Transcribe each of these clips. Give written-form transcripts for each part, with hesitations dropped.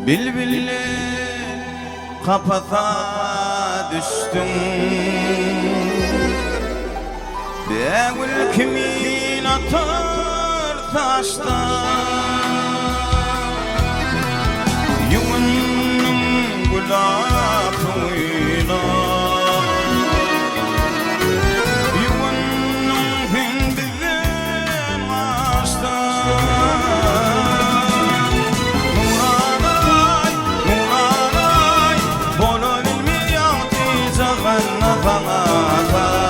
Bilbilli kapata düştüm. Beğül kimin atır taştan, Yuvanın gulafıyla, Yuvanın hindiden açtan. Nuranay, Nuranay, bolu bilmiyatı zaganna fanatay.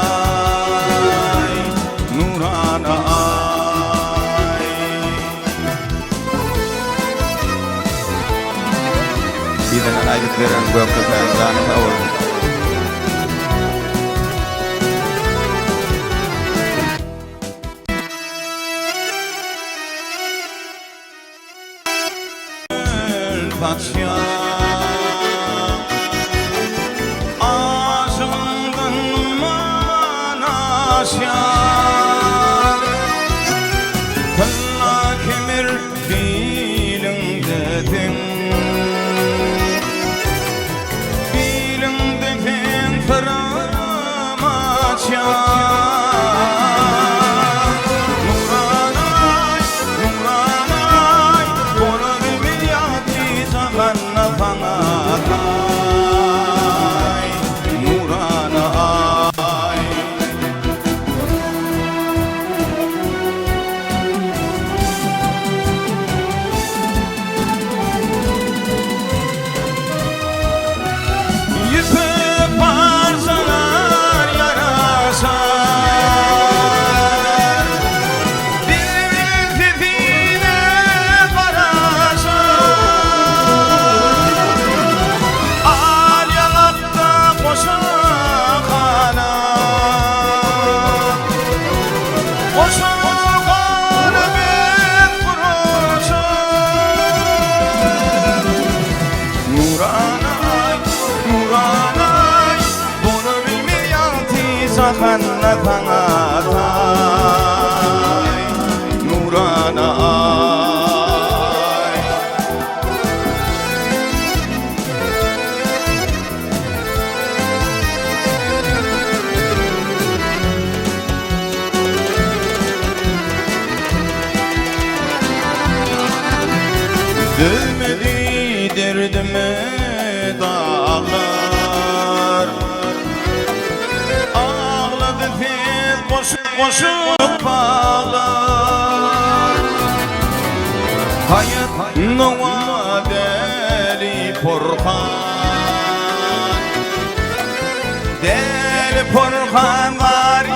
Nuranay, birden ayet veren gökte feyzanı tavır. Fatya ağzından manaşyar, kılla kemir bilin dedin, bilin dedin fıramaçyar. Nuranay, Nuranay, bolu bilmiyatı zaganna fanatay. Nuranay, yüzü parçalar yarasar, dilin titine karasar. Al yanakta koşa kalan, koşa kalbin kuruşar. Nuranay, Nuranay, bunu bilmiyatı zaganna fanatay. Nuranay, dövmedi derdime dağlar, ağladı fil koşup koşup bağlar. Hayat nova deli porhan, deli porhan var